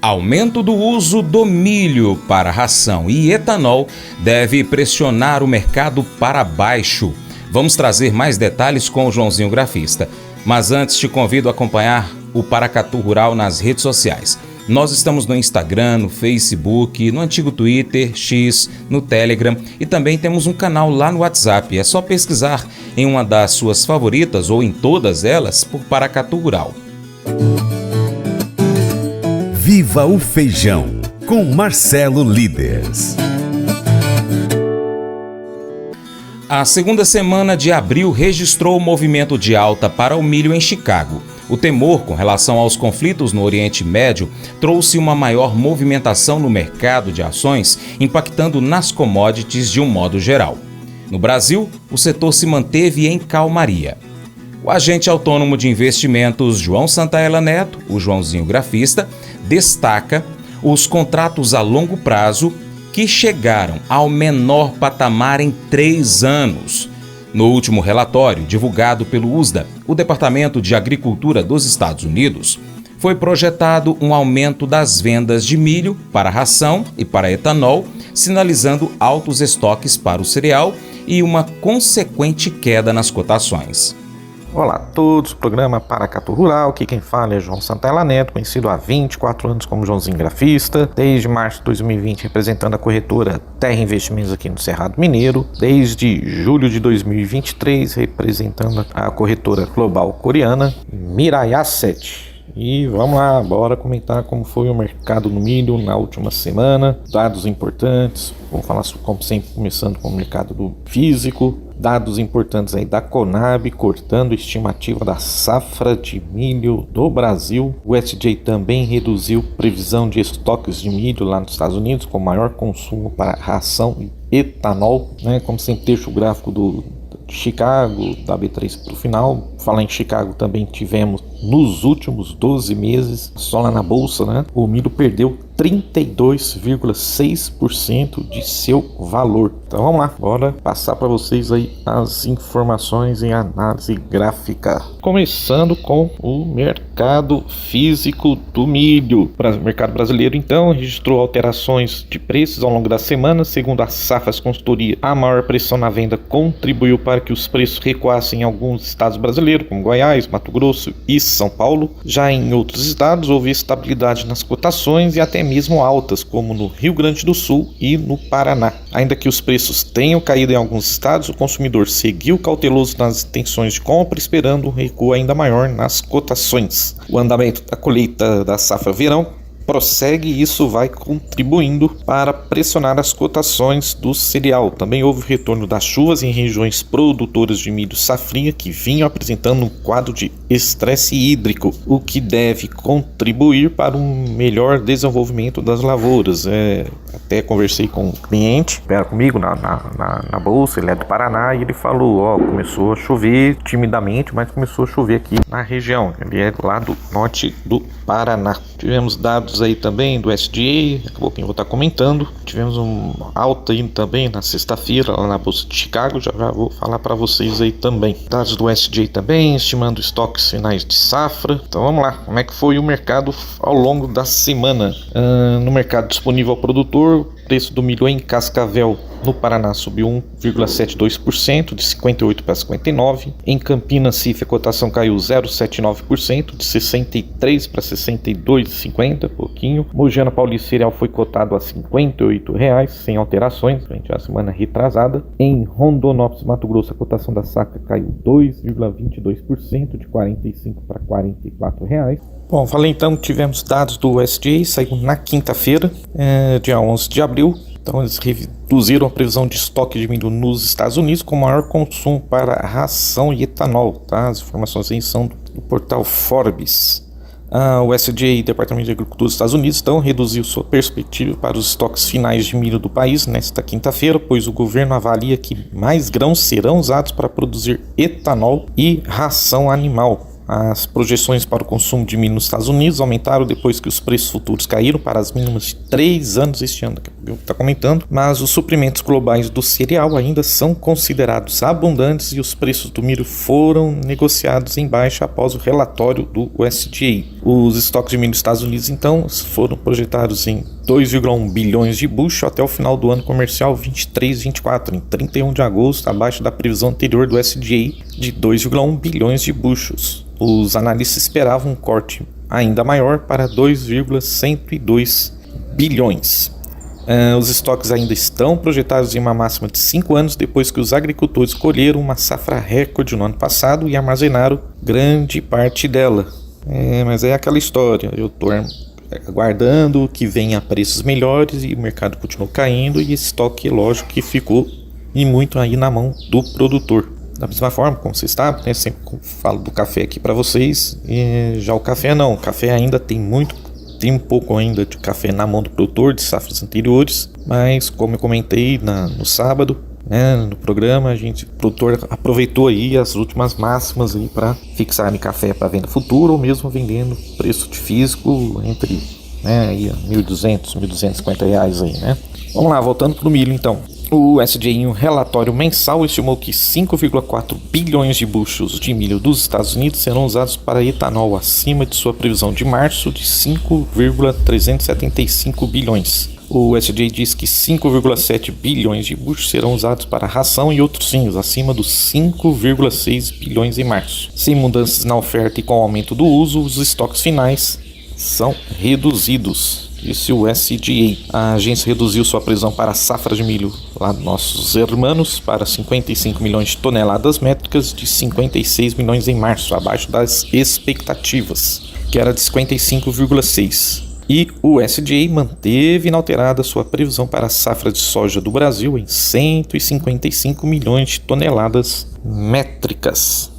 Aumento do uso do milho para ração e etanol deve pressionar o mercado para baixo. Vamos trazer mais detalhes com o Joãozinho Grafista. Mas antes te convido a acompanhar o Paracatu Rural nas redes sociais. Nós estamos no Instagram, no Facebook, no antigo Twitter, X, no Telegram e também temos um canal lá no WhatsApp. É só pesquisar em uma das suas favoritas ou em todas elas por Paracatu Rural. Viva o Feijão, com Marcelo Líderes. A segunda semana de abril registrou o movimento de alta para o milho em Chicago. O temor com relação aos conflitos no Oriente Médio trouxe uma maior movimentação no mercado de ações, impactando nas commodities de um modo geral. No Brasil, o setor se manteve em calmaria. O agente autônomo de investimentos João Santaella Neto, o Joãozinho Grafista, destaca os contratos a longo prazo que chegaram ao menor patamar em 3 anos. No último relatório, divulgado pelo USDA, o Departamento de Agricultura dos Estados Unidos, foi projetado um aumento das vendas de milho para ração e para etanol, sinalizando altos estoques para o cereal e uma consequente queda nas cotações. Olá a todos, programa Paracatu Rural, aqui quem fala é João Santaella Neto, conhecido há 24 anos como Joãozinho Grafista, desde março de 2020 representando a corretora Terra Investimentos aqui no Cerrado Mineiro, desde julho de 2023 representando a corretora global coreana Mirai Asset. E vamos lá, bora comentar como foi o mercado no milho na última semana, dados importantes, vamos falar como sempre começando com o mercado do físico, dados importantes aí da Conab, cortando a estimativa da safra de milho do Brasil. O USDA também reduziu previsão de estoques de milho lá nos Estados Unidos, com maior consumo para ração e etanol, né? Como sempre deixo o gráfico do Chicago, da B3 para o final. Falar em Chicago também tivemos nos últimos 12 meses, só lá na bolsa, né? O milho perdeu 32,6% de seu valor. Então vamos lá, bora passar para vocês aí as informações em análise gráfica. Começando com o mercado físico do milho. O mercado brasileiro então registrou alterações de preços ao longo da semana. Segundo a Safras Consultoria, a maior pressão na venda contribuiu para que os preços recuassem em alguns estados brasileiros, como Goiás, Mato Grosso e São Paulo. Já em outros estados houve estabilidade nas cotações e até mesmo altas, como no Rio Grande do Sul e no Paraná. Ainda que os preços tenham caído em alguns estados, o consumidor seguiu cauteloso nas intenções de compra, esperando um recuo ainda maior nas cotações. O andamento da colheita da safra verão prossegue e isso vai contribuindo para pressionar as cotações do cereal. Também houve o retorno das chuvas em regiões produtoras de milho safrinha que vinham apresentando um quadro de estresse hídrico, o que deve contribuir para um melhor desenvolvimento das lavouras. Até conversei com um cliente, era comigo na bolsa, ele é do Paraná, e ele falou, começou a chover timidamente, mas começou a chover aqui na região. Ele é lá do norte do Paraná. Tivemos dados aí também do USDA, daqui a pouquinho eu vou estar comentando. Tivemos um alta aí também na sexta-feira lá na Bolsa de Chicago, já vou falar para vocês aí também. Dados do USDA também, estimando estoques finais de safra. Então vamos lá, como é que foi o mercado ao longo da semana? No mercado disponível ao produtor, o preço do milho em Cascavel no Paraná subiu 1,72%, de 58 para 59. Em Campinas, CIF, a cotação caiu 0,79%, de 63 para 62,50, pouquinho. Mogiana Paulista cereal foi cotado a R$ 58,00, sem alterações, frente à semana retrasada. Em Rondonópolis, Mato Grosso, a cotação da saca caiu 2,22%, de 45 para R$ 44,00. Bom, falei então que tivemos dados do USDA, saiu na quinta-feira, dia 11 de abril. Então eles reduziram a previsão de estoque de milho nos Estados Unidos com maior consumo para ração e etanol. Tá? As informações aí são do portal Forbes. O USDA, Departamento de Agricultura dos Estados Unidos, então reduziu sua perspectiva para os estoques finais de milho do país nesta quinta-feira, pois o governo avalia que mais grãos serão usados para produzir etanol e ração animal. As projeções para o consumo de milho nos Estados Unidos aumentaram depois que os preços futuros caíram para as mínimas de 3 anos este ano, que eu está comentando, mas os suprimentos globais do cereal ainda são considerados abundantes e os preços do milho foram negociados em baixa após o relatório do USDA. Os estoques de milho nos Estados Unidos, então, foram projetados em 2,1 bilhões de bushel até o final do ano comercial 23-24, em 31 de agosto, abaixo da previsão anterior do USDA de 2,1 bilhões de bushels. Os analistas esperavam um corte ainda maior para 2,102 bilhões. Os estoques ainda estão projetados em uma máxima de 5 anos depois que os agricultores colheram uma safra recorde no ano passado e armazenaram grande parte dela. Mas é aquela história, eu estou aguardando que venha a preços melhores e o mercado continuou caindo e esse estoque, lógico, que ficou e muito aí na mão do produtor. Da mesma forma, como vocês sabem, né, sempre falo do café aqui para vocês, já o café não, o café ainda tem um pouco ainda de café na mão do produtor de safras anteriores, mas como eu comentei no sábado, né, no programa, o produtor aproveitou aí as últimas máximas aí para fixar café para venda futura ou mesmo vendendo preço de físico entre, né, aí R$1.200, R$1.250 aí, né. Vamos lá, voltando para o milho então. O USDA, em um relatório mensal, estimou que 5,4 bilhões de bushels de milho dos Estados Unidos serão usados para etanol, acima de sua previsão de março de 5,375 bilhões. O USDA diz que 5,7 bilhões de bushels serão usados para ração e outros acima dos 5,6 bilhões em março. Sem mudanças na oferta e com o aumento do uso, os estoques finais são reduzidos. Disse o USDA. A agência reduziu sua previsão para a safra de milho lá dos nossos irmãos para 55 milhões de toneladas métricas de 56 milhões em março, abaixo das expectativas, que era de 55,6. E o USDA manteve inalterada sua previsão para a safra de soja do Brasil em 155 milhões de toneladas métricas.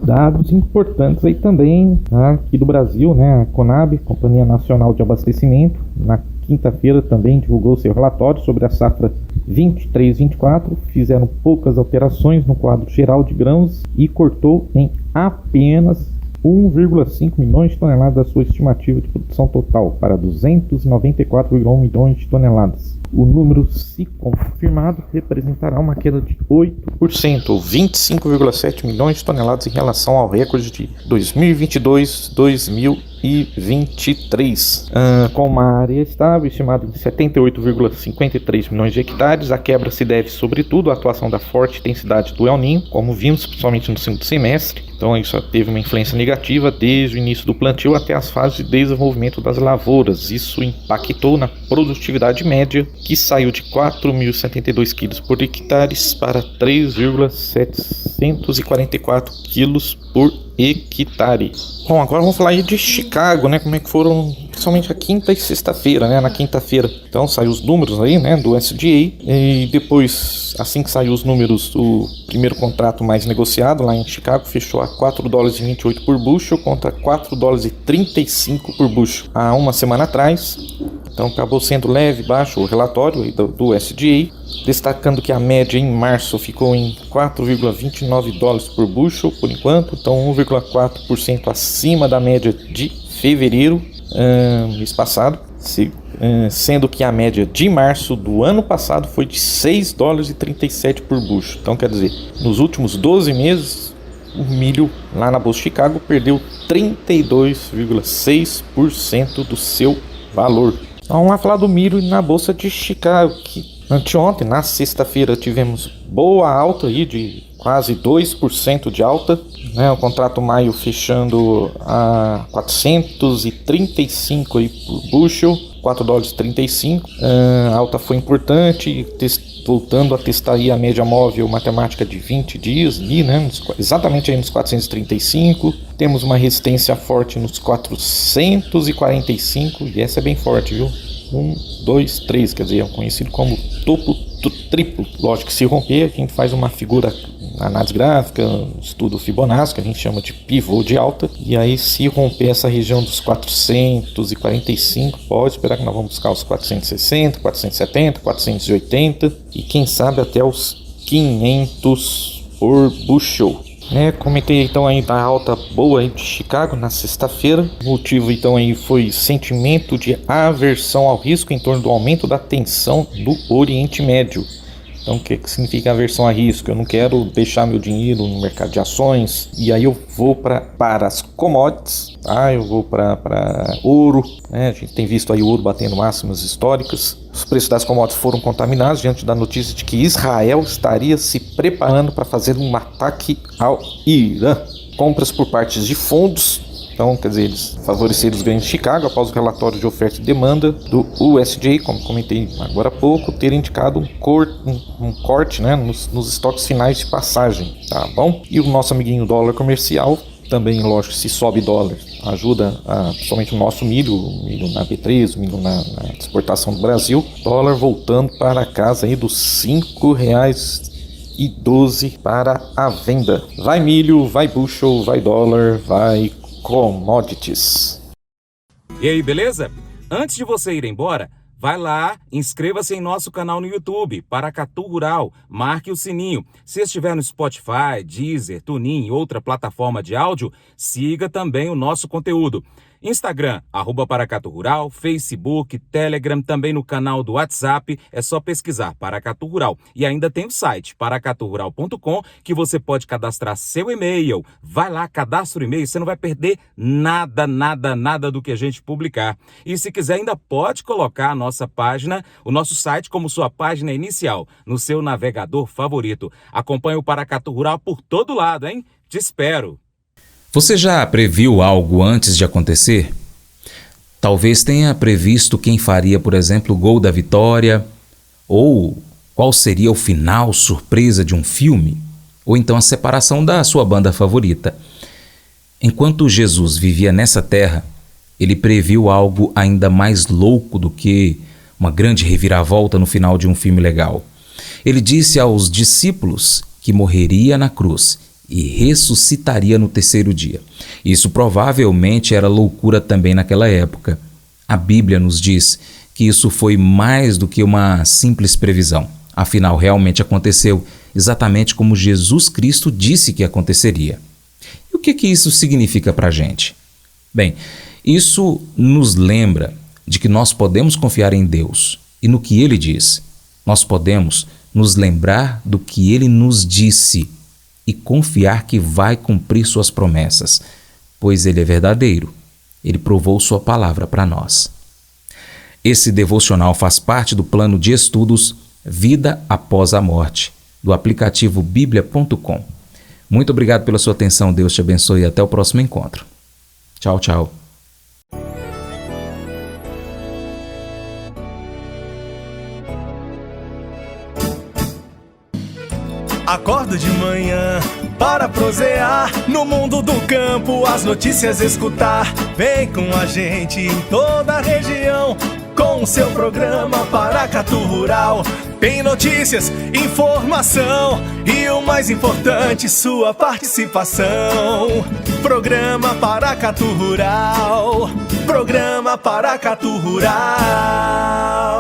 Dados importantes aí também aqui do Brasil, né? A Conab, Companhia Nacional de Abastecimento, na quinta-feira também divulgou seu relatório sobre a safra 23-24, fizeram poucas alterações no quadro geral de grãos e cortou em apenas 1,5 milhões de toneladas da sua estimativa de produção total para 294,1 milhões de toneladas. O número, se confirmado, representará uma queda de 8%, ou 25,7 milhões de toneladas em relação ao recorde de 2022-2023. Com uma área estável estimada em 78,53 milhões de hectares, a quebra se deve sobretudo à atuação da forte intensidade do El Niño, como vimos principalmente no segundo semestre. Então isso teve uma influência negativa desde o início do plantio até as fases de desenvolvimento das lavouras. Isso impactou na produtividade média, que saiu de 4.072 kg por hectare para 3,744 kg por hectare. Bom, agora vamos falar aí de Chicago, né? Como é que foram, principalmente a quinta e sexta-feira, né? Na quinta-feira, então saiu os números aí, né? Do USDA e depois, assim que saiu os números, o primeiro contrato mais negociado lá em Chicago fechou a $4,28 por bushel contra $4,35 por bushel há uma semana atrás. Então acabou sendo leve, baixo o relatório aí do USDA, destacando que a média em março ficou em $4,29 por bushel por enquanto, então 1,4% acima da média de fevereiro, mês passado, sendo que a média de março do ano passado foi de $6,37 por bushel. Então quer dizer, nos últimos 12 meses, o milho lá na Bolsa de Chicago perdeu 32,6% do seu valor. Então, vamos lá falar do milho na Bolsa de Chicago, que anteontem, na sexta-feira, tivemos boa alta aí de quase 2% de alta, né? O contrato maio fechando a 435 aí por bushel, $4,35. A alta foi importante, voltando a testar aí a média móvel matemática de 20 dias, ali, né? Exatamente aí nos 435. Temos uma resistência forte nos 445, e essa é bem forte, viu? 1, 2, 3, quer dizer, é conhecido como topo triplo. Lógico que se romper, a gente faz uma figura na análise gráfica, estudo Fibonacci, que a gente chama de pivô de alta, e aí se romper essa região dos 445, pode esperar que nós vamos buscar os 460, 470, 480 e quem sabe até os 500 por bushel. Comentei então aí da alta boa aí de Chicago na sexta-feira. O motivo então aí foi sentimento de aversão ao risco em torno do aumento da tensão do Oriente Médio. Então, o que significa aversão a risco? Eu não quero deixar meu dinheiro no mercado de ações, e aí eu vou para as commodities, tá? Eu vou para ouro, né? A gente tem visto aí o ouro batendo máximas históricas. Os preços das commodities foram contaminados diante da notícia de que Israel estaria se preparando para fazer um ataque ao Irã. Compras por partes de fundos. Então, quer dizer, eles favoreceram os ganhos de Chicago após o relatório de oferta e demanda do USDA, como comentei agora há pouco, ter indicado um corte, né, nos estoques finais de passagem, tá bom? E o nosso amiguinho dólar comercial, também, lógico, se sobe dólar, ajuda principalmente o nosso milho na B3, o milho na exportação do Brasil, dólar voltando para casa aí dos R$5,12 para a venda. Vai milho, vai bushel, vai dólar, vai commodities. E aí, beleza? Antes de você ir embora, vai lá, inscreva-se em nosso canal no YouTube, Paracatu Rural, marque o sininho. Se estiver no Spotify, Deezer, TuneIn e outra plataforma de áudio, siga também o nosso conteúdo. Instagram, @Paracatu Rural, Facebook, Telegram, também no canal do WhatsApp, é só pesquisar Paracatu Rural. E ainda tem o site paracaturural.com, que você pode cadastrar seu e-mail. Vai lá, cadastra o e-mail, você não vai perder nada do que a gente publicar. E se quiser, ainda pode colocar a nossa página, o nosso site, como sua página inicial, no seu navegador favorito. Acompanhe o Paracatu Rural por todo lado, hein? Te espero! Você já previu algo antes de acontecer? Talvez tenha previsto quem faria, por exemplo, o gol da vitória, ou qual seria o final surpresa de um filme, ou então a separação da sua banda favorita. Enquanto Jesus vivia nessa terra, ele previu algo ainda mais louco do que uma grande reviravolta no final de um filme legal. Ele disse aos discípulos que morreria na cruz e ressuscitaria no terceiro dia. Isso provavelmente era loucura também naquela época. A Bíblia nos diz que isso foi mais do que uma simples previsão. Afinal, realmente aconteceu exatamente como Jesus Cristo disse que aconteceria. E o que isso significa para a gente? Bem, isso nos lembra de que nós podemos confiar em Deus e no que Ele diz. Nós podemos nos lembrar do que Ele nos disse e confiar que vai cumprir suas promessas, pois Ele é verdadeiro. Ele provou sua palavra para nós. Esse devocional faz parte do plano de estudos Vida Após a Morte, do aplicativo biblia.com. Muito obrigado pela sua atenção, Deus te abençoe e até o próximo encontro. Tchau, tchau. Acordo de manhã para prosear no mundo do campo, as notícias escutar. Vem com a gente em toda a região com o seu programa Paracatu Rural. Tem notícias, informação e o mais importante, sua participação. Programa Paracatu Rural. Programa Paracatu Rural.